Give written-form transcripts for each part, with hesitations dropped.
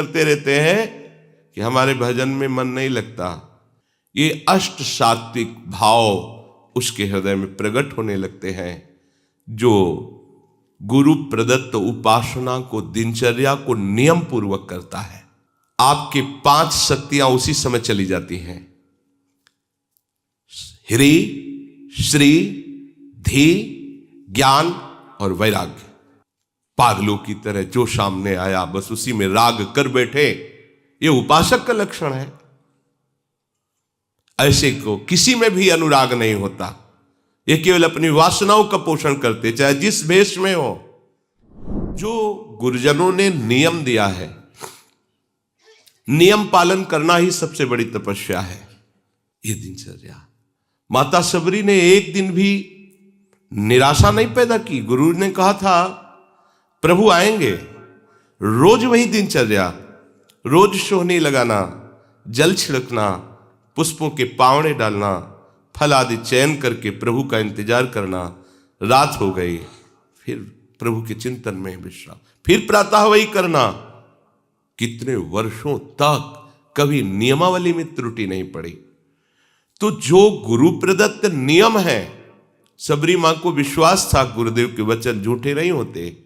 करते रहते हैं कि हमारे भजन में मन नहीं लगता। ये अष्ट सात्विक भाव उसके हृदय में प्रकट होने लगते हैं, जो गुरु प्रदत्त उपासना को, दिनचर्या को नियम पूर्वक करता है। आपकी 5 शक्तियां उसी समय चली जाती हैं। ह्री, श्री, धी, ज्ञान और वैराग्य। पागलों की तरह जो सामने आया बस उसी में राग कर बैठे, ये उपासक का लक्षण है। ऐसे को किसी में भी अनुराग नहीं होता, ये केवल अपनी वासनाओं का पोषण करते, चाहे जिस भेष में हो। जो गुरुजनों ने नियम दिया है, नियम पालन करना ही सबसे बड़ी तपस्या है। ये दिनचर्या, माता सबरी ने एक दिन भी निराशा नहीं पैदा की। गुरु ने कहा था प्रभु आएंगे, रोज वही दिनचर्या, रोज सोहनी लगाना, जल छिड़कना, पुष्पों के पावड़े डालना, फल आदि चयन करके प्रभु का इंतजार करना। रात हो गई, फिर प्रभु के चिंतन में विश्राम, फिर प्रातः वही करना। कितने वर्षों तक कभी नियमावली में त्रुटि नहीं पड़ी। तो जो गुरु प्रदत्त नियम है, सबरी मां को विश्वास था गुरुदेव के वचन झूठे नहीं होते।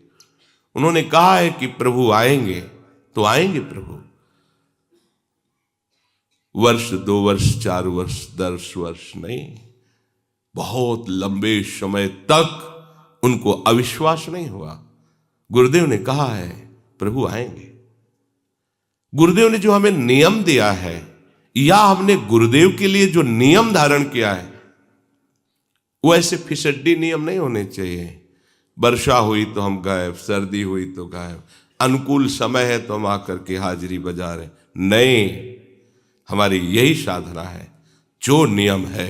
उन्होंने कहा है कि प्रभु आएंगे तो आएंगे प्रभु। वर्ष, 2 वर्ष, 4 वर्ष, 10 वर्ष नहीं, बहुत लंबे समय तक उनको अविश्वास नहीं हुआ। गुरुदेव ने कहा है प्रभु आएंगे। गुरुदेव ने जो हमें नियम दिया है, या हमने गुरुदेव के लिए जो नियम धारण किया है, वो ऐसे फिसड्डी नियम नहीं होने चाहिए। वर्षा हुई तो हम गायब, सर्दी हुई तो गायब, अनुकूल समय है तो हम आकर के हाजिरी बजा रहे। नहीं, हमारी यही साधना है, जो नियम है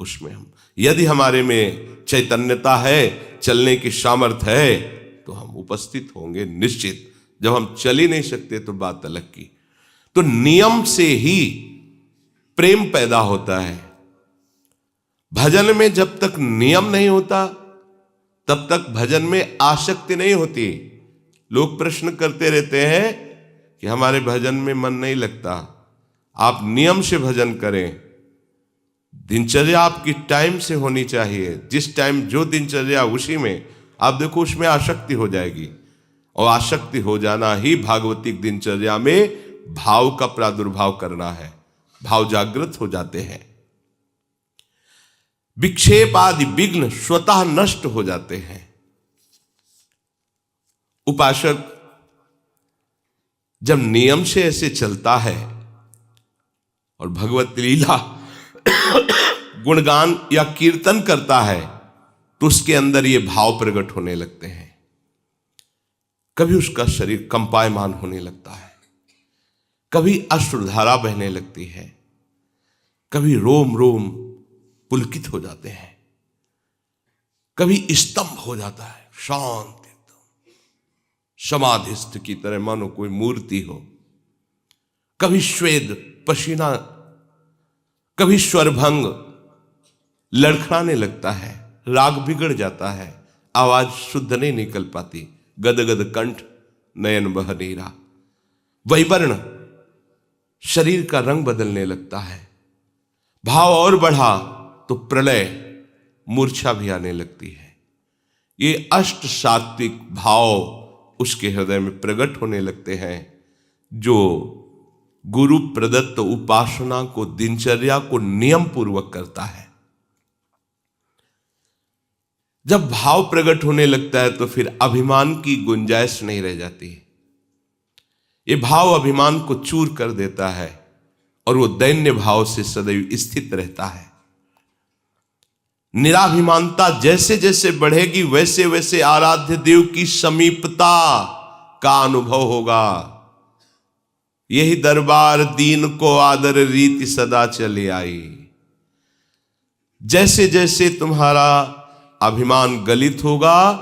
उसमें हम, यदि हमारे में चैतन्यता है, चलने की सामर्थ्य है, तो हम उपस्थित होंगे निश्चित। जब हम चल ही नहीं सकते तो बात अलग की। तो नियम से ही प्रेम पैदा होता है। भजन में जब तक नियम नहीं होता तब तक भजन में आसक्ति नहीं होती। लोग प्रश्न करते रहते हैं कि हमारे भजन में मन नहीं लगता। आप नियम से भजन करें, दिनचर्या आपकी टाइम से होनी चाहिए। जिस टाइम जो दिनचर्या उसी में आप देखो, उसमें आसक्ति हो जाएगी। और आसक्ति हो जाना ही भागवतिक दिनचर्या में भाव का प्रादुर्भाव करना है। भाव जागृत हो जाते हैं, विक्षेप आदि विघ्न स्वतः नष्ट हो जाते हैं। उपासक जब नियम से ऐसे चलता है और भगवत लीला गुणगान या कीर्तन करता है, तो उसके अंदर ये भाव प्रकट होने लगते हैं। कभी उसका शरीर कंपायमान होने लगता है, कभी अश्रुधारा बहने लगती है, कभी रोम रोम पुलकित हो जाते हैं, कभी स्तंभ हो जाता है, शांत एकदम समाधिस्थ की तरह मानो कोई मूर्ति हो। कभी श्वेद पसीना, कभी स्वरभंग लड़खड़ाने लगता है, राग बिगड़ जाता है, आवाज शुद्ध नहीं निकल पाती, गदगद कंठ, नयन बह नीरा। वैवर्ण शरीर का रंग बदलने लगता है। भाव और बढ़ा तो प्रलय, मूर्छा भी आने लगती है। ये अष्ट सात्विक भाव उसके हृदय में प्रकट होने लगते हैं, जो गुरु प्रदत्त उपासना को, दिनचर्या को नियम पूर्वक करता है। जब भाव प्रकट होने लगता है तो फिर अभिमान की गुंजाइश नहीं रह जाती। ये भाव अभिमान को चूर कर देता है और वो दैन्य भाव से सदैव स्थित रहता है। निराभिमानता जैसे जैसे बढ़ेगी, वैसे वैसे आराध्य देव की समीपता का अनुभव होगा। यही दरबार दीन को आदर रीति सदा चली आई। जैसे जैसे तुम्हारा अभिमान गलित होगा,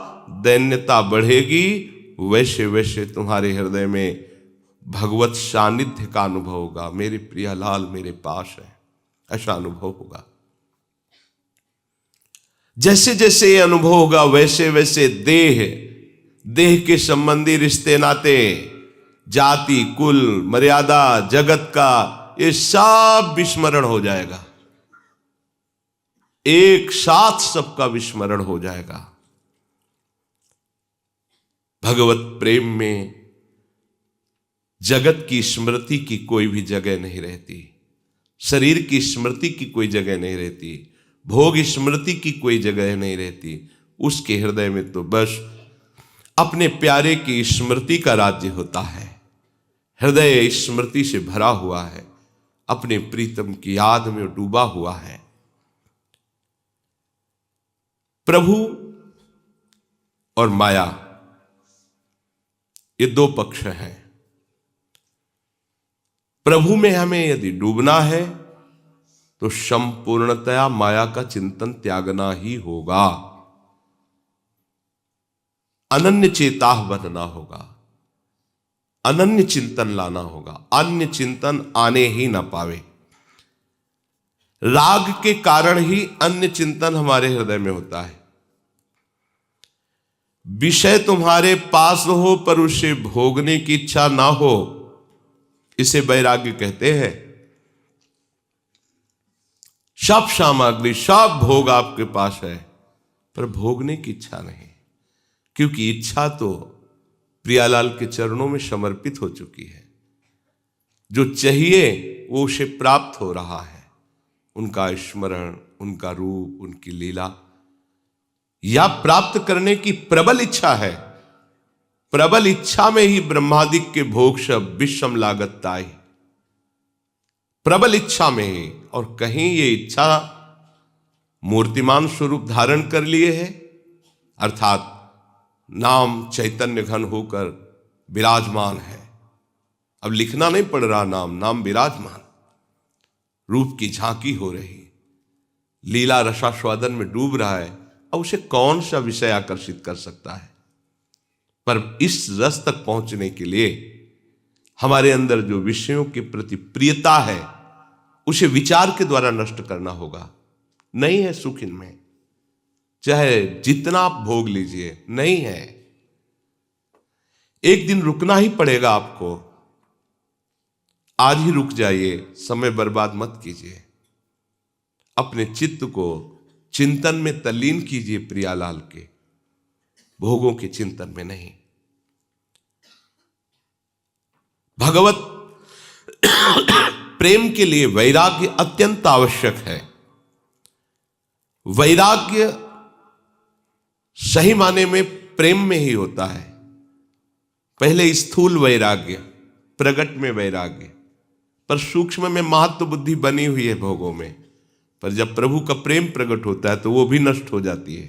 दैन्यता बढ़ेगी, वैसे वैसे तुम्हारे हृदय में भगवत सानिध्य का अनुभव होगा। मेरे प्रियलाल मेरे पास है, ऐसा अनुभव होगा। जैसे जैसे ये अनुभव होगा, वैसे वैसे देह के संबंधी रिश्ते नाते, जाति, कुल, मर्यादा, जगत का ये सब विस्मरण हो जाएगा, एक साथ सबका विस्मरण हो जाएगा। भगवत प्रेम में जगत की स्मृति की कोई भी जगह नहीं रहती, शरीर की स्मृति की कोई जगह नहीं रहती, भोग स्मृति की कोई जगह नहीं रहती। उसके हृदय में तो बस अपने प्यारे की स्मृति का राज्य होता है। हृदय स्मृति से भरा हुआ है, अपने प्रीतम की याद में डूबा हुआ है। प्रभु और माया ये दो पक्ष हैं। प्रभु में हमें यदि डूबना है तो संपूर्णतया माया का चिंतन त्यागना ही होगा, अनन्य चेताह बनना होगा, अनन्य चिंतन लाना होगा, अन्य चिंतन आने ही ना पावे। राग के कारण ही अन्य चिंतन हमारे हृदय में होता है। विषय तुम्हारे पास हो पर उसे भोगने की इच्छा ना हो, इसे वैराग्य कहते हैं। सब सामग्री, सब भोग आपके पास है पर भोगने की इच्छा नहीं, क्योंकि इच्छा तो प्रियालाल के चरणों में समर्पित हो चुकी है। जो चाहिए वो उसे प्राप्त हो रहा है, उनका स्मरण, उनका रूप, उनकी लीला, या प्राप्त करने की प्रबल इच्छा है। प्रबल इच्छा में ही ब्रह्मादिक के भोग सब विषम लागत ताई, प्रबल इच्छा में ही। और कहीं ये इच्छा मूर्तिमान स्वरूप धारण कर लिए है, अर्थात नाम चैतन्य घन होकर विराजमान है। अब लिखना नहीं पड़ रहा, नाम विराजमान, रूप की झांकी हो रही, लीला रसास्वादन में डूब रहा है। अब उसे कौन सा विषय आकर्षित कर सकता है? पर इस रस तक पहुंचने के लिए हमारे अंदर जो विषयों के प्रति प्रियता है उसे विचार के द्वारा नष्ट करना होगा। नहीं है सुख इनमें, चाहे जितना आप भोग लीजिए, नहीं है। एक दिन रुकना ही पड़ेगा आपको। आज ही रुक जाइए, समय बर्बाद मत कीजिए। अपने चित्त को चिंतन में तल्लीन कीजिए, प्रियालाल के भोगों के चिंतन में नहीं। भगवत प्रेम के लिए वैराग्य अत्यंत आवश्यक है। वैराग्य सही माने में प्रेम में ही होता है। पहले स्थूल वैराग्य, प्रगट में वैराग्य, पर सूक्ष्म में महत्व बुद्धि बनी हुई है भोगों में। पर जब प्रभु का प्रेम प्रकट होता है तो वो भी नष्ट हो जाती है।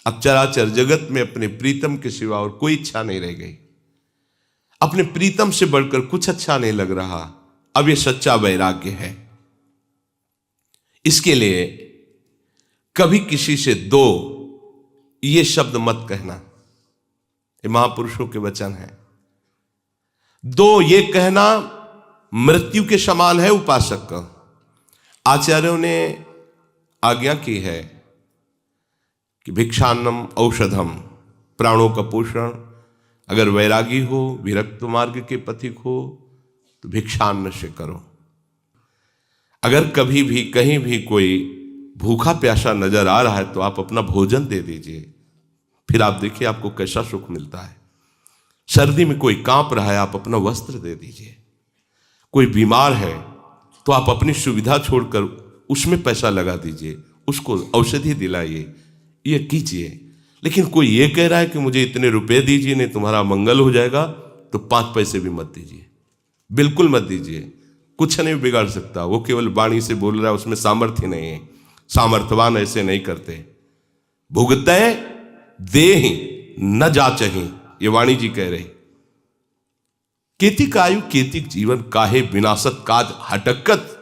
अब चराचर जगत में अपने प्रीतम के सिवा और कोई इच्छा नहीं रह गई। अपने प्रीतम से बढ़कर कुछ अच्छा नहीं लग रहा। अब ये सच्चा वैराग्य है। इसके लिए कभी किसी से दो ये शब्द मत कहना, ये महापुरुषों के वचन है। दो ये कहना मृत्यु के समान है उपासक का। आचार्यों ने आज्ञा की है कि भिक्षान्नम औषधम, प्राणों का पोषण। अगर वैरागी हो, विरक्त मार्ग के पथिक हो तो भिक्षान्न से करो। अगर कभी भी कहीं भी कोई भूखा प्यासा नजर आ रहा है तो आप अपना भोजन दे दीजिए, फिर आप देखिए आपको कैसा सुख मिलता है। सर्दी में कोई कांप रहा है, आप अपना वस्त्र दे दीजिए। कोई बीमार है तो आप अपनी सुविधा छोड़कर उसमें पैसा लगा दीजिए, उसको औषधि दिलाइए, ये कीजिए। लेकिन कोई ये कह रहा है कि मुझे इतने रुपए दीजिए नहीं तुम्हारा मंगल हो जाएगा, तो 5 पैसे भी मत दीजिए, बिल्कुल मत दीजिए। कुछ नहीं बिगाड़ सकता, वो केवल वाणी से बोल रहा है, उसमें सामर्थ्य नहीं है। सामर्थ्यवान ऐसे नहीं करते। भुगते देहि न जाचहि, ये वाणी जी कह रहे। केतिक आयु केतिक जीवन, काहे विनाशत काज हटकत।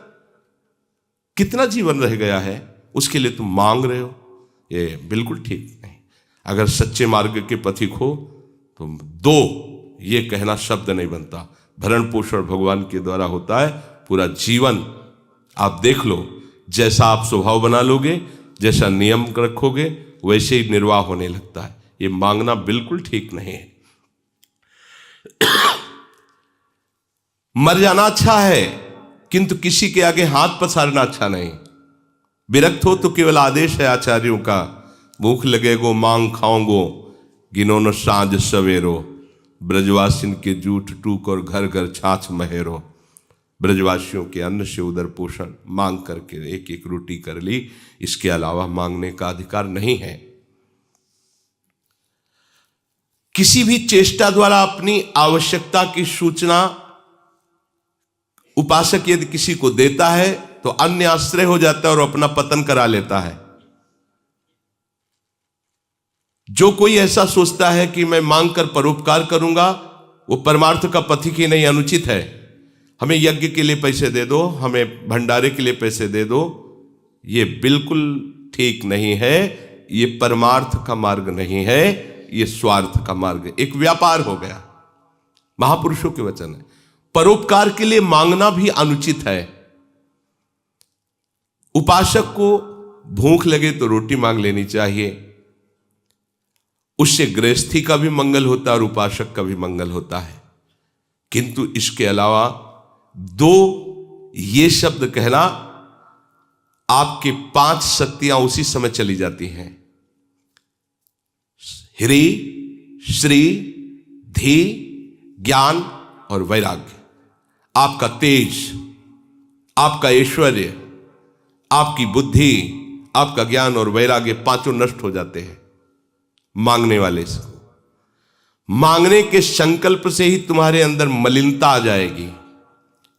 कितना जीवन रह गया है उसके लिए तुम मांग रहे हो, ये बिल्कुल ठीक नहीं। अगर सच्चे मार्ग के पथिक हो तो दो ये कहना शब्द नहीं बनता। भरण पोषण भगवान के द्वारा होता है। पूरा जीवन आप देख लो, जैसा आप स्वभाव बना लोगे, जैसा नियम रखोगे, वैसे ही निर्वाह होने लगता है। ये मांगना बिल्कुल ठीक नहीं है। मर जाना अच्छा है, किंतु किसी के आगे हाथ पसारना अच्छा नहीं। विरक्त हो तो केवल आदेश है आचार्यों का, भूख लगेगो मांग खाओगो, गिनो न साँझ सवेरो, ब्रजवासिन के जूठ टूक और घर घर छाछ महेरो। ब्रजवासियों के अन्न से उदर पोषण मांग करके एक एक रोटी कर ली, इसके अलावा मांगने का अधिकार नहीं है। किसी भी चेष्टा द्वारा अपनी आवश्यकता की सूचना उपासक यदि किसी को देता है तो अन्य आश्रय हो जाता है और अपना पतन करा लेता है। जो कोई ऐसा सोचता है कि मैं मांग कर परोपकार करूंगा, वो परमार्थ का पथिक ही नहीं, अनुचित है। हमें यज्ञ के लिए पैसे दे दो, हमें भंडारे के लिए पैसे दे दो, ये बिल्कुल ठीक नहीं है। ये परमार्थ का मार्ग नहीं है, ये स्वार्थ का मार्ग, एक व्यापार हो गया। महापुरुषों के वचन है। परोपकार के लिए मांगना भी अनुचित है। उपासक को भूख लगे तो रोटी मांग लेनी चाहिए, उससे गृहस्थी का भी मंगल होता है और उपासक का भी मंगल होता है। किंतु इसके अलावा दो ये शब्द कहना, आपके 5 शक्तियां उसी समय चली जाती हैं। ह्री, श्री, धी, ज्ञान और वैराग्य। आपका तेज, आपका ऐश्वर्य, आपकी बुद्धि, आपका ज्ञान और वैराग्य, पांचों नष्ट हो जाते हैं मांगने वाले से। मांगने के संकल्प से ही तुम्हारे अंदर मलिनता आ जाएगी।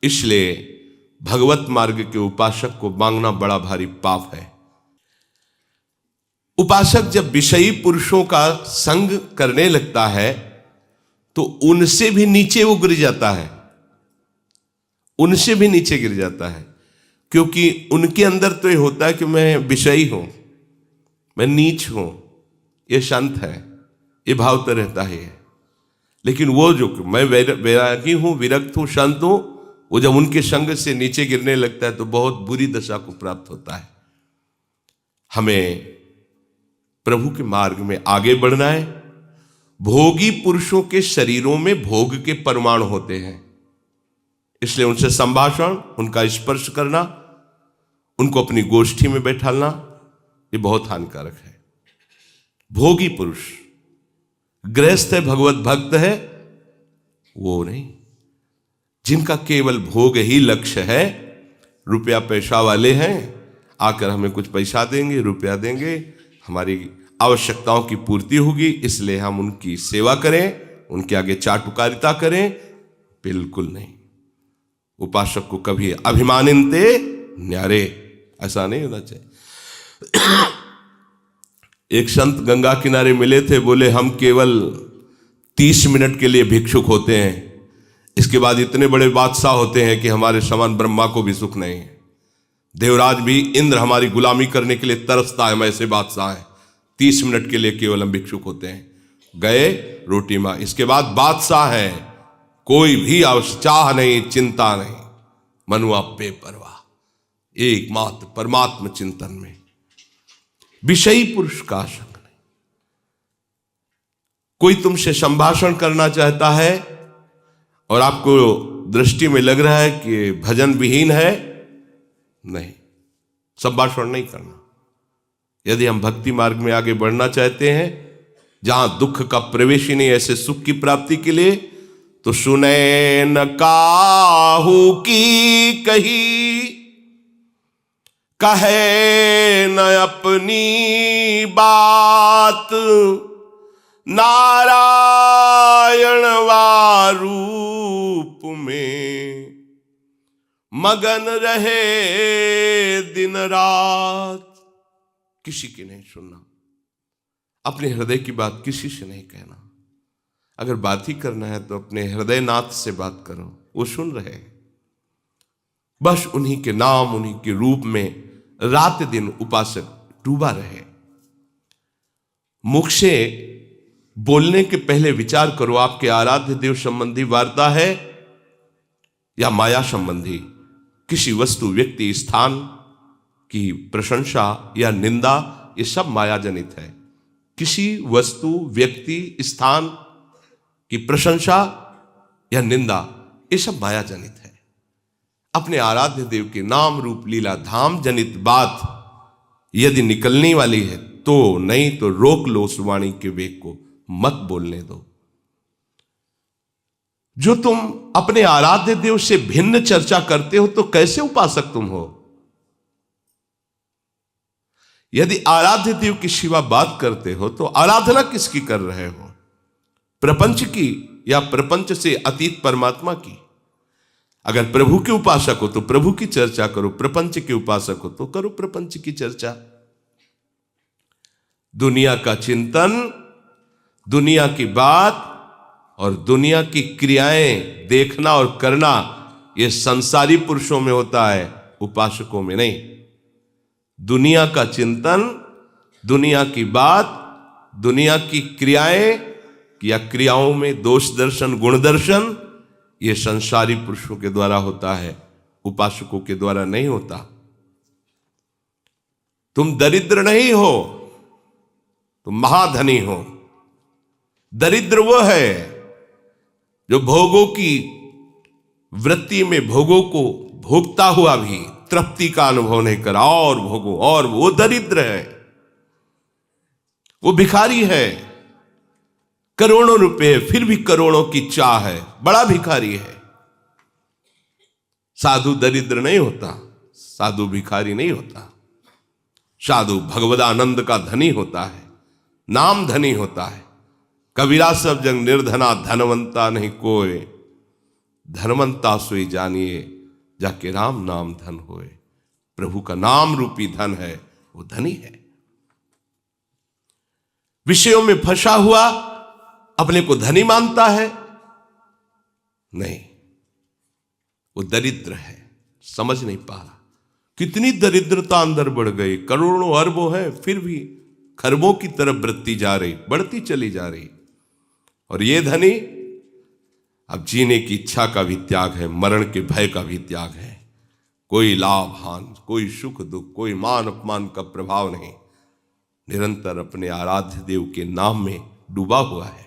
इसलिए भगवत मार्ग के उपासक को मांगना बड़ा भारी पाप है। उपासक जब विषयी पुरुषों का संग करने लगता है तो उनसे भी नीचे वो गिर जाता है, उनसे भी नीचे गिर जाता है, क्योंकि उनके अंदर तो ये होता है कि मैं विषयी हूं, मैं नीच हूं, ये संत है, ये भाव तो रहता है। लेकिन वो जो मैं वैरागी हूं, विरक्त हूं, संत हूं, वो जब उनके संग से नीचे गिरने लगता है तो बहुत बुरी दशा को प्राप्त होता है। हमें प्रभु के मार्ग में आगे बढ़ना है। भोगी पुरुषों के शरीरों में भोग के परमाणु होते हैं, इसलिए उनसे संभाषण, उनका स्पर्श करना, उनको अपनी गोष्ठी में बैठालना, ये बहुत हानिकारक है। भोगी पुरुष, गृहस्थ है, भगवत भक्त है, वो नहीं। जिनका केवल भोग ही लक्ष्य है, रुपया पैसा वाले हैं, आकर हमें कुछ पैसा देंगे, रुपया देंगे, हमारी आवश्यकताओं की पूर्ति होगी, इसलिए हम उनकी सेवा करें, उनके आगे चाटुकारिता करें, बिल्कुल नहीं। उपासक को कभी अभिमानिनते न्यारे, ऐसा नहीं होना चाहिए। एक संत गंगा किनारे मिले थे, बोले हम केवल 30 मिनट के लिए भिक्षुक होते हैं, इसके बाद इतने बड़े बादशाह होते हैं कि हमारे समान ब्रह्मा को भी सुख नहीं है। देवराज भी, इंद्र हमारी गुलामी करने के लिए तरसता है, हम ऐसे बादशाह हैं। 30 मिनट के लिए केवल हम भिक्षुक होते हैं। गए, रोटी मां, इसके बाद बादशाह है, कोई भी चाह नहीं, चिंता नहीं, मनुआ बेपरवाह, एकमात्र परमात्म चिंतन में। विषयी पुरुष का आसंग नहीं। कोई तुमसे संभाषण करना चाहता है और आपको दृष्टि में लग रहा है कि भजन विहीन है, नहीं, संभाषण नहीं करना। यदि हम भक्ति मार्ग में आगे बढ़ना चाहते हैं, जहां दुख का प्रवेश ही नहीं, ऐसे सुख की प्राप्ति के लिए, तो सुने न काहू की कही, कहे न अपनी बात, नारायण वारूप में मगन रहे दिन रात। किसी की नहीं सुनना, अपने हृदय की बात किसी से नहीं कहना। अगर बात ही करना है तो अपने हृदयनाथ से बात करो, वो सुन रहे हैं। बस उन्हीं के नाम, उन्हीं के रूप में रात दिन उपासक डूबा रहे। मुख से बोलने के पहले विचार करो, आपके आराध्य देव संबंधी वार्ता है या माया संबंधी, किसी वस्तु, व्यक्ति, स्थान की प्रशंसा या निंदा, ये सब माया जनित है। किसी वस्तु, व्यक्ति, स्थान की प्रशंसा या निंदा, ये सब माया जनित है। अपने आराध्य देव के नाम रूप लीला धाम जनित बात यदि निकलने वाली है तो, नहीं तो रोक लो उस वाणी के वेग को, मत बोलने दो। जो तुम अपने आराध्य देव से भिन्न चर्चा करते हो तो कैसे उपासक तुम हो? यदि आराध्य देव की शिवा बात करते हो तो आराधना किसकी कर रहे हो? प्रपंच की या प्रपंच से अतीत परमात्मा की? अगर प्रभु के उपासक हो तो प्रभु की चर्चा करो, प्रपंच के उपासक हो तो करो प्रपंच की चर्चा। दुनिया का चिंतन, दुनिया की बात और दुनिया की क्रियाएं देखना और करना यह संसारी पुरुषों में होता है, उपासकों में नहीं। दुनिया का चिंतन, दुनिया की बात, दुनिया की क्रियाएं या क्रियाओं में दोष दर्शन, गुण दर्शन, यह संसारी पुरुषों के द्वारा होता है, उपासकों के द्वारा नहीं होता। तुम दरिद्र नहीं हो, तुम महाधनी हो। दरिद्र वो है जो भोगों की वृत्ति में भोगों को भोगता हुआ भी तृप्ति का अनुभव नहीं करा, और भोगो, और वो दरिद्र है, वो भिखारी है। करोड़ों रुपए फिर भी करोड़ों की चाह है, बड़ा भिखारी है। साधु दरिद्र नहीं होता, साधु भिखारी नहीं होता। साधु भगवदानंद का धनी होता है, नाम धनी होता है। कबीरा सब जग निर्धना, धनवंता नहीं कोय, धनवंता सोई जानिए जाके राम नाम धन होए। प्रभु का नाम रूपी धन है, वो धनी है। विषयों में फंसा हुआ अपने को धनी मानता है, नहीं, वो दरिद्र है, समझ नहीं पा रहा। कितनी दरिद्रता अंदर बढ़ गई, करोड़ों अरबों है फिर भी खरबों की तरफ वृत्ति जा रही, बढ़ती चली जा रही। और ये धनी अब जीने की इच्छा का भी त्याग है, मरण के भय का भी त्याग है। कोई लाभ हान, कोई सुख दुख, कोई मान अपमान का प्रभाव नहीं, निरंतर अपने आराध्य देव के नाम में डूबा हुआ है।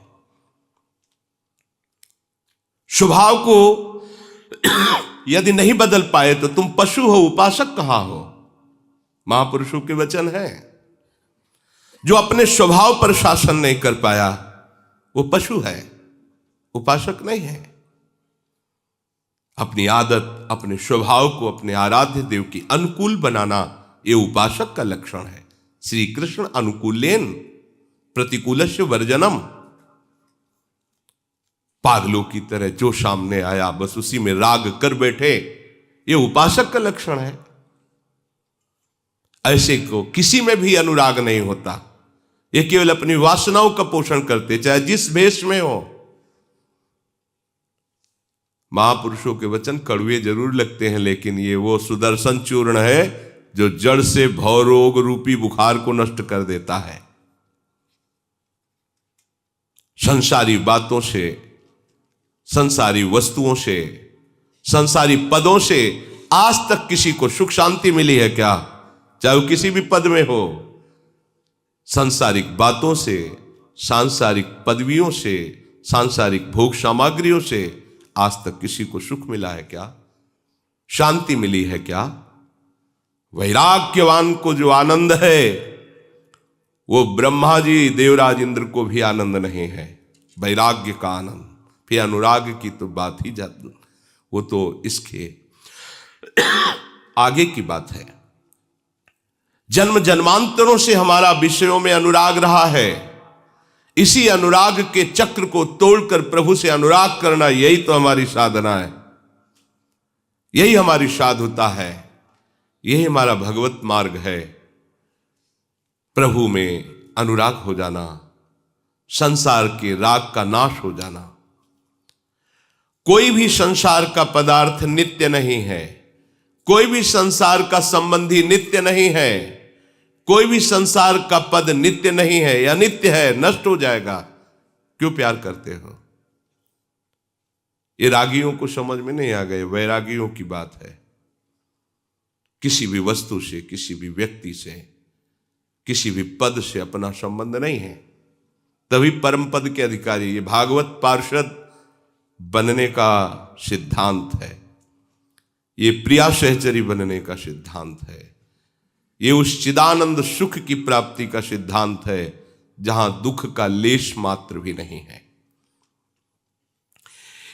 स्वभाव को यदि नहीं बदल पाए तो तुम पशु हो, उपासक कहां हो? महापुरुषों के वचन है, जो अपने स्वभाव पर शासन नहीं कर पाया वो पशु है, उपासक नहीं है। अपनी आदत, अपने स्वभाव को अपने आराध्य देव की अनुकूल बनाना ये उपासक का लक्षण है। श्री कृष्ण अनुकूलेन प्रतिकूलस्य वर्जनम। पागलों की तरह जो सामने आया बस उसी में राग कर बैठे, ये उपासक का लक्षण है। ऐसे को किसी में भी अनुराग नहीं होता, ये केवल अपनी वासनाओं का पोषण करते, चाहे जिस भेष में हो। महापुरुषों के वचन कड़वे जरूर लगते हैं, लेकिन ये वो सुदर्शन चूर्ण है जो जड़ से भवरोग रूपी बुखार को नष्ट कर देता है। संसारी बातों से, संसारी वस्तुओं से, संसारी पदों से आज तक किसी को सुख शांति मिली है क्या? चाहे वो किसी भी पद में हो। सांसारिक बातों से, सांसारिक पदवियों से, सांसारिक भोग सामग्रियों से आज तक किसी को सुख मिला है क्या? शांति मिली है क्या? वैराग्यवान को जो आनंद है वो ब्रह्मा जी, देवराज इंद्र को भी आनंद नहीं है, वैराग्य का आनंद। फिर अनुराग की तो बात ही जाती, वो तो इसके आगे की बात है। जन्म जन्मांतरों से हमारा विषयों में अनुराग रहा है, इसी अनुराग के चक्र को तोड़कर प्रभु से अनुराग करना, यही तो हमारी साधना है, यही हमारी साधुता है, यही हमारा भगवत मार्ग है। प्रभु में अनुराग हो जाना, संसार के राग का नाश हो जाना। कोई भी संसार का पदार्थ नित्य नहीं है, कोई भी संसार का संबंधी नित्य नहीं है, कोई भी संसार का पद नित्य नहीं है या नित्य है, नष्ट हो जाएगा। क्यों प्यार करते हो? ये रागियों को समझ में नहीं आ गए, वैरागियों की बात है। किसी भी वस्तु से, किसी भी व्यक्ति से, किसी भी पद से अपना संबंध नहीं है, तभी परम पद के अधिकारी। ये भागवत पार्षद बनने का सिद्धांत है, ये प्रिया सहचरी बनने का सिद्धांत है, ये उस चिदानंद सुख की प्राप्ति का सिद्धांत है जहां दुख का लेश मात्र भी नहीं है।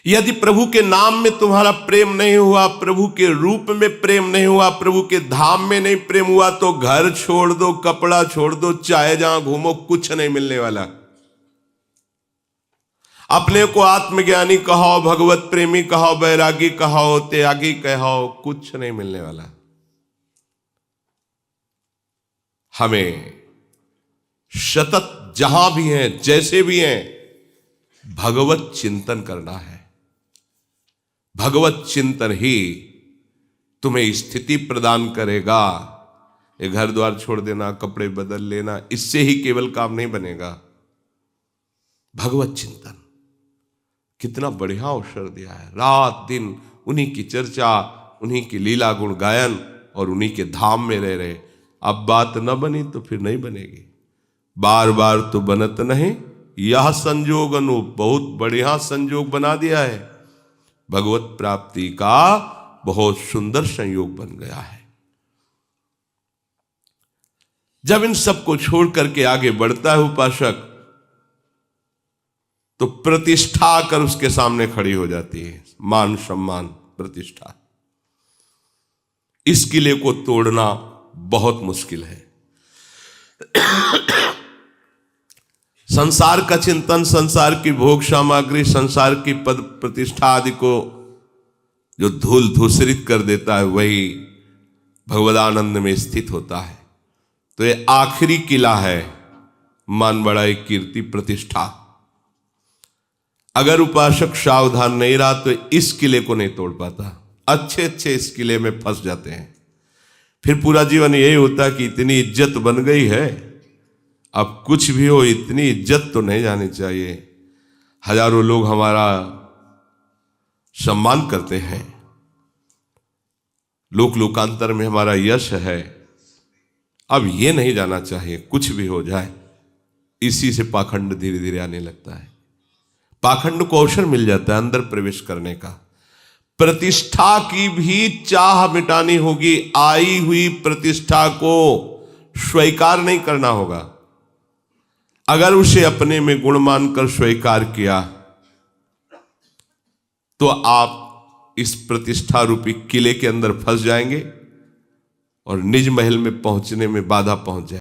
यदि प्रभु के नाम में तुम्हारा प्रेम नहीं हुआ, प्रभु के रूप में प्रेम नहीं हुआ, प्रभु के धाम में नहीं प्रेम हुआ, तो घर छोड़ दो, कपड़ा छोड़ दो, चाहे जहां घूमो, कुछ नहीं मिलने वाला। अपने को आत्मज्ञानी कहो, भगवत प्रेमी कहो, बैरागी कहो, त्यागी कहो, कुछ नहीं मिलने वाला। हमें सतत जहां भी हैं, जैसे भी हैं, भगवत चिंतन करना है। भगवत चिंतन ही तुम्हें स्थिति प्रदान करेगा। ये घर द्वार छोड़ देना, कपड़े बदल लेना, इससे ही केवल काम नहीं बनेगा। भगवत चिंतन कितना बढ़िया अवसर दिया है। रात दिन उन्हीं की चर्चा, उन्हीं की लीला गुण गायन और उन्हीं के धाम में रह रहे। अब बात न बनी तो फिर नहीं बनेगी। बार बार तो बनत नहीं, यह संजोग अनूप, बहुत बढ़िया संजोग बना दिया है। भगवत प्राप्ति का बहुत सुंदर संयोग बन गया है। जब इन सबको छोड़ करके आगे बढ़ता है उपासक, तो प्रतिष्ठा आकर उसके सामने खड़ी हो जाती है। मान सम्मान प्रतिष्ठा, इस किले को तोड़ना बहुत मुश्किल है। संसार का चिंतन, संसार की भोग सामग्री, संसार की पद प्रतिष्ठा आदि को जो धूल धूसरित कर देता है, वही भगवदानंद में स्थित होता है। तो ये आखिरी किला है, मान बढ़ाई कीर्ति प्रतिष्ठा। अगर उपासक सावधान नहीं रहा तो इस किले को नहीं तोड़ पाता। अच्छे अच्छे इस किले में फंस जाते हैं। फिर पूरा जीवन यही होता कि इतनी इज्जत बन गई है, अब कुछ भी हो इतनी इज्जत तो नहीं जानी चाहिए। हजारों लोग हमारा सम्मान करते हैं, लोक लोकांतर में हमारा यश है, अब ये नहीं जाना चाहिए कुछ भी हो जाए। इसी से पाखंड धीरे धीरे आने लगता है। पाखंड को अवसर मिल जाता है अंदर प्रवेश करने का। प्रतिष्ठा की भी चाह मिटानी होगी। आई हुई प्रतिष्ठा को स्वीकार नहीं करना होगा। अगर उसे अपने में गुण मानकर स्वीकार किया तो आप इस प्रतिष्ठा रूपी किले के अंदर फंस जाएंगे और निज महल में पहुंचने में बाधा पहुंच जाएगी।